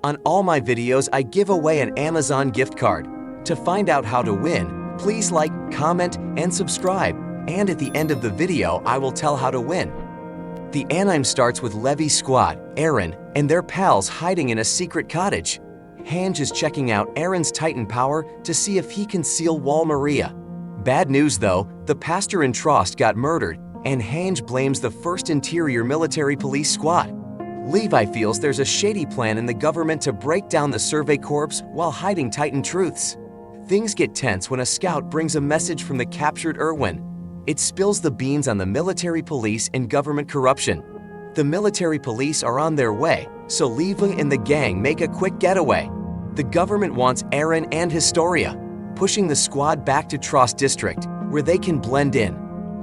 On all my videos, I give away an Amazon gift card. To find out how to win, please like, comment, and subscribe. And at the end of the video, I will tell how to win. The anime starts with Levi's squad, Eren, and their pals hiding in a secret cottage. Hange is checking out Eren's Titan power to see if he can seal Wall Maria. Bad news though, the pastor in Trost got murdered, and Hange blames the 1st Interior Military Police Squad. Levi feels there's a shady plan in the government to break down the Survey Corps while hiding Titan truths. Things get tense when a scout brings a message from the captured Erwin. It spills the beans on the military police and government corruption. The military police are on their way, so Levi and the gang make a quick getaway. The government wants Eren and Historia, pushing the squad back to Trost District, where they can blend in.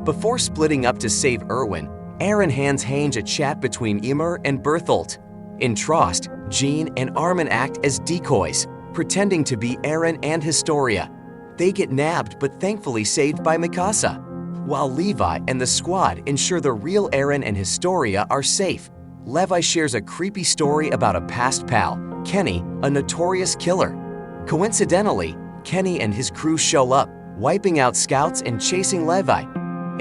Before splitting up to save Erwin, Eren hands Hange a chat between Ymir and Bertholdt. In Trost, Jean and Armin act as decoys, pretending to be Eren and Historia. They get nabbed but thankfully saved by Mikasa, while Levi and the squad ensure the real Eren and Historia are safe. Levi shares a creepy story about a past pal, Kenny, a notorious killer. Coincidentally, Kenny and his crew show up, wiping out scouts and chasing Levi.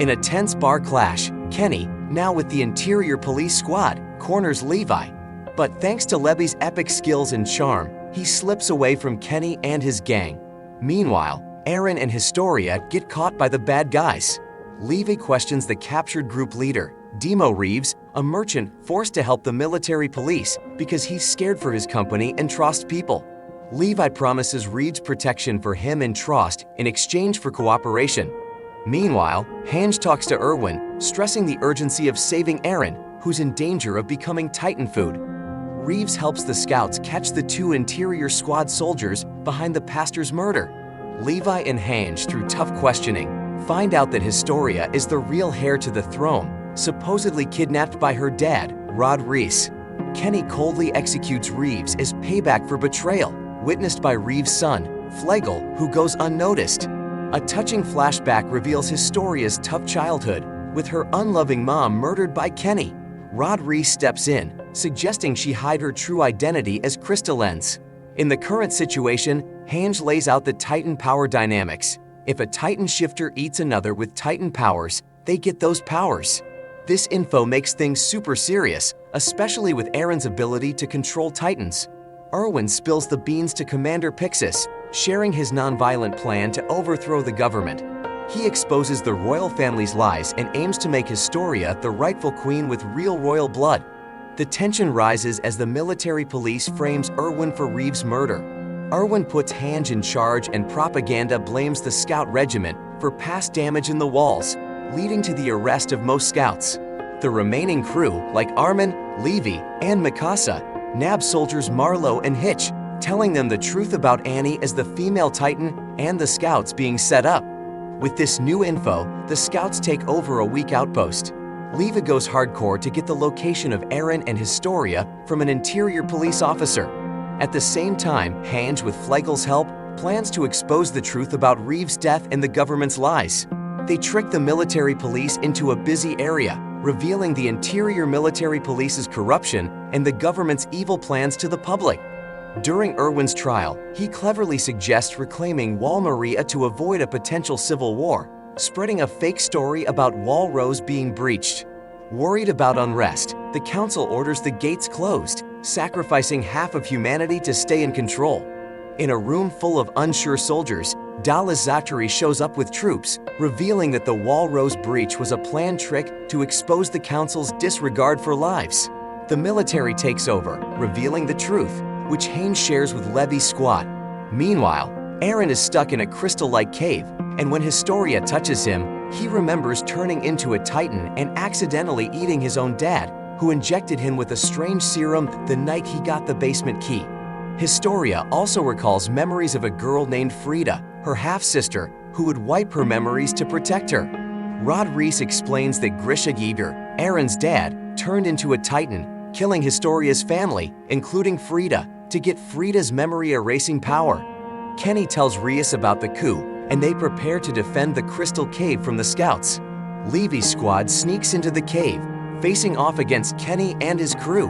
In a tense bar clash, Kenny, now with the Interior Police Squad, corners Levi. But thanks to Levi's epic skills and charm, he slips away from Kenny and his gang. Meanwhile, Eren and Historia get caught by the bad guys. Levi questions the captured group leader, Demo Reeves, a merchant forced to help the military police because he's scared for his company and Trost people. Levi promises Reeves protection for him and Trost in exchange for cooperation. Meanwhile, Hange talks to Erwin, stressing the urgency of saving Eren, who's in danger of becoming Titan food. Reeves helps the scouts catch the 2 Interior Squad soldiers behind the pastor's murder. Levi and Hange, through tough questioning, find out that Historia is the real heir to the throne, supposedly kidnapped by her dad, Rod Reese. Kenny coldly executes Reeves as payback for betrayal, witnessed by Reeves' son, Flegel, who goes unnoticed. A touching flashback reveals Historia's tough childhood, with her unloving mom murdered by Kenny. Rod Reese steps in, suggesting she hide her true identity as Crystallens. In the current situation, Hange lays out the Titan power dynamics. If a Titan shifter eats another with Titan powers, they get those powers. This info makes things super serious, especially with Eren's ability to control Titans. Erwin spills the beans to Commander Pixis, sharing his non-violent plan to overthrow the government. He exposes the royal family's lies and aims to make Historia the rightful queen with real royal blood. The tension rises as the military police frames Erwin for Reeves' murder. Erwin puts Hange in charge and propaganda blames the scout regiment for past damage in the walls, leading to the arrest of most scouts. The remaining crew, like Armin, Levi, and Mikasa, nab soldiers Marlowe and Hitch, telling them the truth about Annie as the female Titan and the scouts being set up. With this new info, the scouts take over a weak outpost. Levi goes hardcore to get the location of Eren and Historia from an Interior Police officer. At the same time, Hange, with Flegel's help, plans to expose the truth about Reeves' death and the government's lies. They trick the military police into a busy area, revealing the Interior Military Police's corruption and the government's evil plans to the public. During Erwin's trial, he cleverly suggests reclaiming Wall Maria to avoid a potential civil war, spreading a fake story about Wall Rose being breached. Worried about unrest, the council orders the gates closed, sacrificing half of humanity to stay in control. In a room full of unsure soldiers, Dallas Zachary shows up with troops, revealing that the Wall Rose breach was a planned trick to expose the council's disregard for lives. The military takes over, revealing the truth, which Hange shares with Levi's squad. Meanwhile, Eren is stuck in a crystal-like cave, and when Historia touches him, he remembers turning into a Titan and accidentally eating his own dad, who injected him with a strange serum the night he got the basement key. Historia also recalls memories of a girl named Frida, her half-sister, who would wipe her memories to protect her. Rod Reese explains that Grisha Yeager, Eren's dad, turned into a Titan, killing Historia's family, including Frida, to get Frida's memory-erasing power. Kenny tells Reese about the coup, and they prepare to defend the Crystal Cave from the scouts. Levi's squad sneaks into the cave, facing off against Kenny and his crew.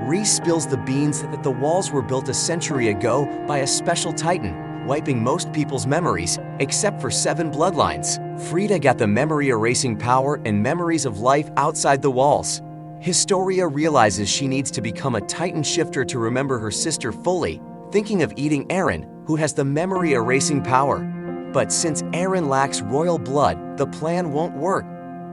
Reese spills the beans that the walls were built a century ago by a special Titan, wiping most people's memories, except for 7 bloodlines. Frida got the memory-erasing power and memories of life outside the walls. Historia realizes she needs to become a Titan shifter to remember her sister fully, thinking of eating Eren, who has the memory-erasing power. But since Eren lacks royal blood, the plan won't work.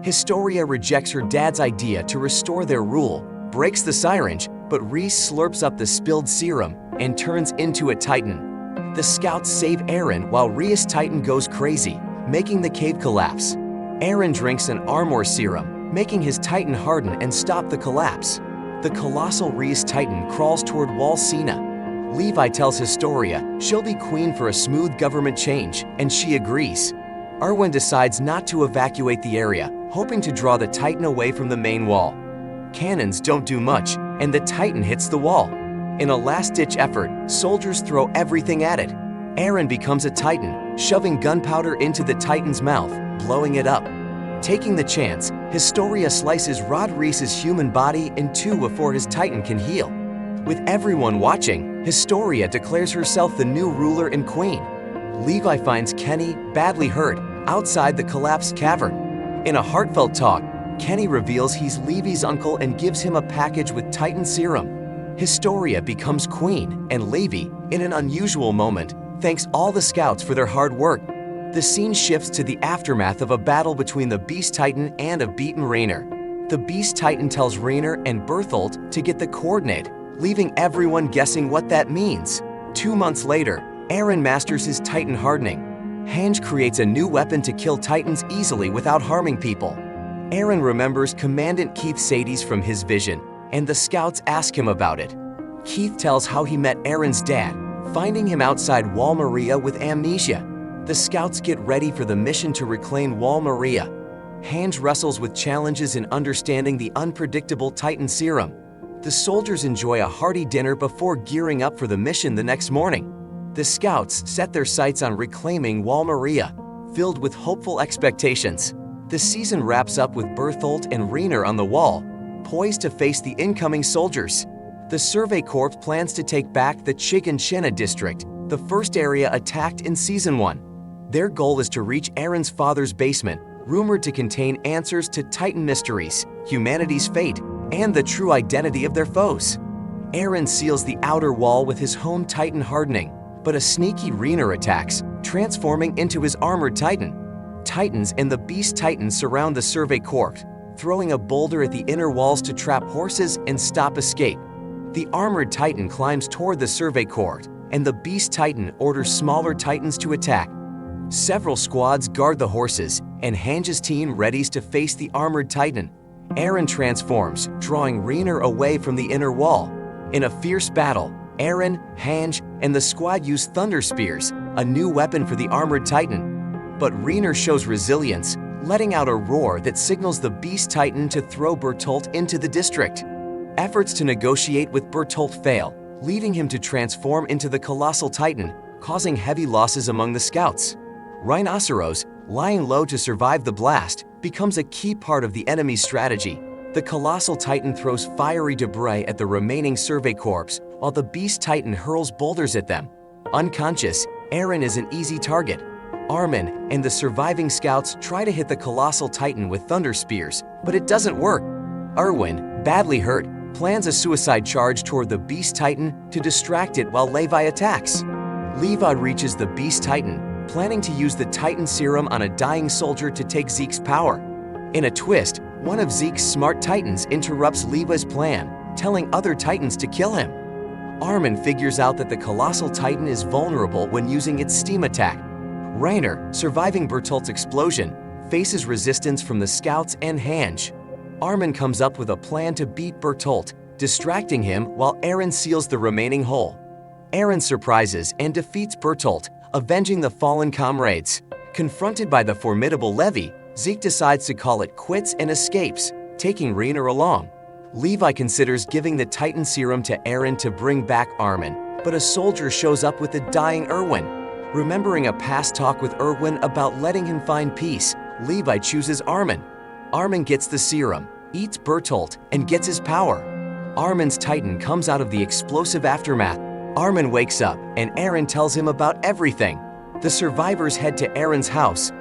Historia rejects her dad's idea to restore their rule, breaks the syringe, but Reese slurps up the spilled serum and turns into a Titan. The scouts save Eren while Reese Titan goes crazy, making the cave collapse. Eren drinks an armor serum, making his Titan harden and stop the collapse. The colossal Reese Titan crawls toward Wall Cena. Levi tells Historia she'll be queen for a smooth government change, and she agrees. Erwin decides not to evacuate the area, hoping to draw the Titan away from the main wall. Cannons don't do much, and the Titan hits the wall. In a last-ditch effort, soldiers throw everything at it. Eren becomes a Titan, shoving gunpowder into the Titan's mouth, blowing it up. Taking the chance, Historia slices Rod Reese's human body in 2 before his Titan can heal. With everyone watching, Historia declares herself the new ruler and queen. Levi finds Kenny, badly hurt, outside the collapsed cavern. In a heartfelt talk, Kenny reveals he's Levi's uncle and gives him a package with Titan serum. Historia becomes queen, and Levi, in an unusual moment, thanks all the scouts for their hard work. The scene shifts to the aftermath of a battle between the Beast Titan and a beaten Rainer. The Beast Titan tells Rainer and Bertholdt to get the coordinate, leaving everyone guessing what that means. 2 months later, Eren masters his Titan hardening. Hange creates a new weapon to kill Titans easily without harming people. Eren remembers Commandant Keith Sades from his vision, and the scouts ask him about it. Keith tells how he met Eren's dad, finding him outside Wall Maria with amnesia. The scouts get ready for the mission to reclaim Wall Maria. Hange wrestles with challenges in understanding the unpredictable Titan serum. The soldiers enjoy a hearty dinner before gearing up for the mission the next morning. The scouts set their sights on reclaiming Wall Maria, filled with hopeful expectations. The season wraps up with Bertholdt and Rainer on the wall, poised to face the incoming soldiers. The Survey Corps plans to take back the Chiganshina district, the first area attacked in Season 1. Their goal is to reach Eren's father's basement, rumored to contain answers to Titan mysteries, humanity's fate, and the true identity of their foes. Eren seals the outer wall with his home Titan hardening, but a sneaky Rainer attacks, transforming into his armored Titan. Titans and the Beast Titan surround the Survey Corps, throwing a boulder at the inner walls to trap horses and stop escape. The armored Titan climbs toward the Survey Corps, and the Beast Titan orders smaller Titans to attack. Several squads guard the horses, and Hange's team readies to face the armored Titan. Eren transforms, drawing Rainer away from the inner wall. In a fierce battle, Eren, Hange, and the squad use Thunder Spears, a new weapon for the armored Titan. But Rainer shows resilience, letting out a roar that signals the Beast Titan to throw Bertholdt into the district. Efforts to negotiate with Bertholdt fail, leading him to transform into the Colossal Titan, causing heavy losses among the scouts. Rhinoceros, lying low to survive the blast, becomes a key part of the enemy's strategy. The Colossal Titan throws fiery debris at the remaining Survey Corps, while the Beast Titan hurls boulders at them. Unconscious, Eren is an easy target. Armin and the surviving scouts try to hit the Colossal Titan with Thunder Spears, but it doesn't work. Erwin, badly hurt, plans a suicide charge toward the Beast Titan to distract it while Levi attacks. Levi reaches the Beast Titan, planning to use the Titan serum on a dying soldier to take Zeke's power. In a twist, one of Zeke's smart Titans interrupts Levi's plan, telling other Titans to kill him. Armin figures out that the Colossal Titan is vulnerable when using its steam attack. Rainer, surviving Bertholdt's explosion, faces resistance from the scouts and Hange. Armin comes up with a plan to beat Bertholdt, distracting him while Eren seals the remaining hole. Eren surprises and defeats Bertholdt, avenging the fallen comrades. Confronted by the formidable Levi, Zeke decides to call it quits and escapes, taking Rainer along. Levi considers giving the Titan serum to Eren to bring back Armin, but a soldier shows up with a dying Erwin. Remembering a past talk with Erwin about letting him find peace, Levi chooses Armin. Armin gets the serum, eats Bertholdt, and gets his power. Armin's Titan comes out of the explosive aftermath. Armin wakes up and Eren tells him about everything. The survivors head to Eren's house,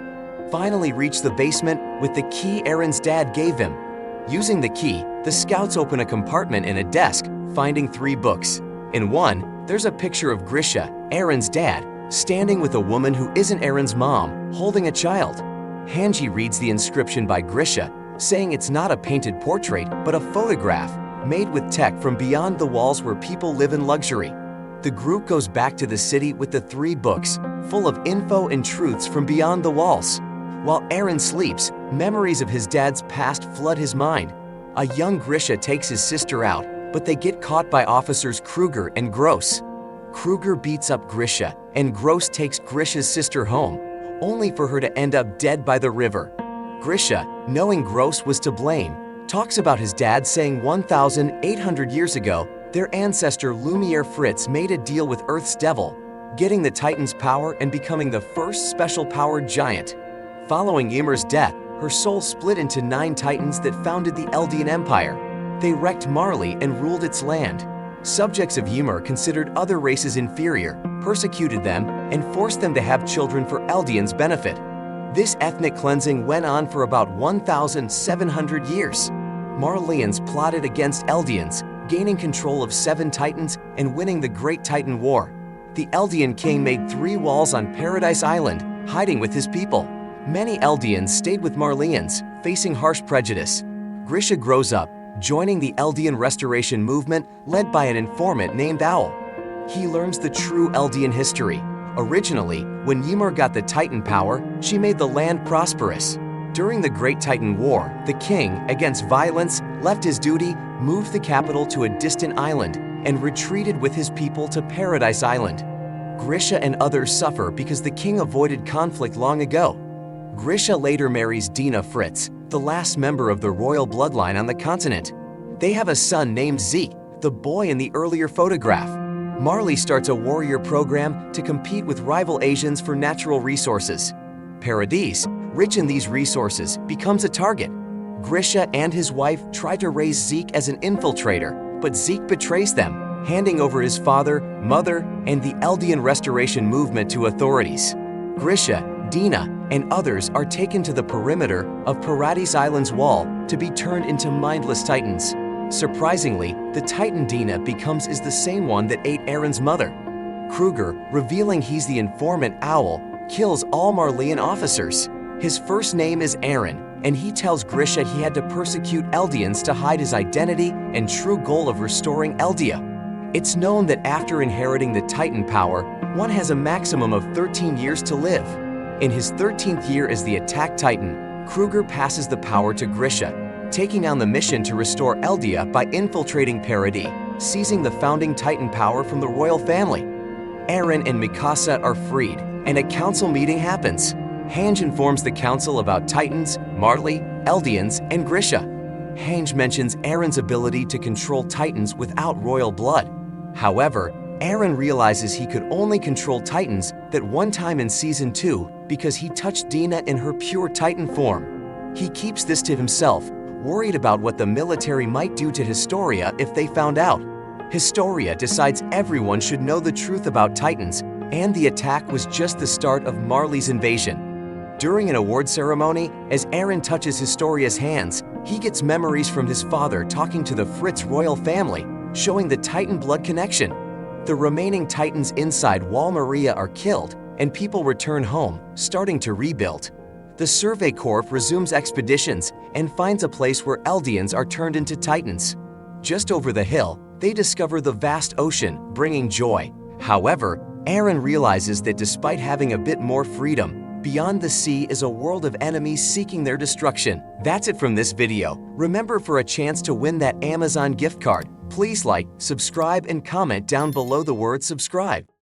finally reach the basement with the key Eren's dad gave him. Using the key, the scouts open a compartment in a desk, finding 3 books. In one, there's a picture of Grisha, Eren's dad, standing with a woman who isn't Eren's mom, holding a child. Hanji reads the inscription by Grisha, saying it's not a painted portrait, but a photograph, made with tech from beyond the walls where people live in luxury. The group goes back to the city with the 3 books, full of info and truths from beyond the walls. While Eren sleeps, memories of his dad's past flood his mind. A young Grisha takes his sister out, but they get caught by officers Kruger and Gross. Kruger beats up Grisha, and Gross takes Grisha's sister home, only for her to end up dead by the river. Grisha, knowing Gross was to blame, talks about his dad saying 1,800 years ago, their ancestor Lumiere Fritz made a deal with Earth's devil, getting the Titan's power and becoming the first special-powered giant. Following Ymir's death, her soul split into 9 Titans that founded the Eldian Empire. They wrecked Marley and ruled its land. Subjects of Ymir considered other races inferior, persecuted them, and forced them to have children for Eldians' benefit. This ethnic cleansing went on for about 1,700 years. Marleyans plotted against Eldians, gaining control of 7 Titans and winning the Great Titan War. The Eldian king made 3 walls on Paradise Island, hiding with his people. Many Eldians stayed with Marleyans, facing harsh prejudice. Grisha grows up, joining the Eldian restoration movement led by an informant named Owl. He learns the true Eldian history. Originally, when Ymir got the Titan power, she made the land prosperous. During the Great Titan War, the king, against violence, left his duty, moved the capital to a distant island, and retreated with his people to Paradise Island. Grisha and others suffer because the king avoided conflict long ago. Grisha later marries Dina Fritz, the last member of the royal bloodline on the continent. They have a son named Zeke, the boy in the earlier photograph. Marley starts a warrior program to compete with rival Asians for natural resources. Paradise, rich in these resources, becomes a target. Grisha and his wife try to raise Zeke as an infiltrator, but Zeke betrays them, handing over his father, mother, and the Eldian restoration movement to authorities. Grisha, Dina, and others are taken to the perimeter of Paradise Island's wall to be turned into mindless Titans. Surprisingly, the Titan Dina becomes the same one that ate Eren's mother. Kruger, revealing he's the informant Owl, kills all Marleyan officers. His first name is Eren, and he tells Grisha he had to persecute Eldians to hide his identity and true goal of restoring Eldia. It's known that after inheriting the Titan power, one has a maximum of 13 years to live. In his 13th year as the Attack Titan, Kruger passes the power to Grisha, taking on the mission to restore Eldia by infiltrating Paradis, seizing the founding Titan power from the royal family. Eren and Mikasa are freed, and a council meeting happens. Hange informs the council about Titans, Marley, Eldians, and Grisha. Hange mentions Eren's ability to control Titans without royal blood. However, Eren realizes he could only control Titans that one time in Season 2 because he touched Dina in her pure Titan form. He keeps this to himself, worried about what the military might do to Historia if they found out. Historia decides everyone should know the truth about Titans, and the attack was just the start of Marley's invasion. During an award ceremony, as Eren touches Historia's hands, he gets memories from his father talking to the Fritz royal family, showing the Titan blood connection. The remaining Titans inside Wall Maria are killed, and people return home, starting to rebuild. The Survey Corps resumes expeditions and finds a place where Eldians are turned into Titans. Just over the hill, they discover the vast ocean, bringing joy. However, Eren realizes that despite having a bit more freedom, beyond the sea is a world of enemies seeking their destruction. That's it from this video. Remember, for a chance to win that Amazon gift card, please like, subscribe, and comment down below the word subscribe.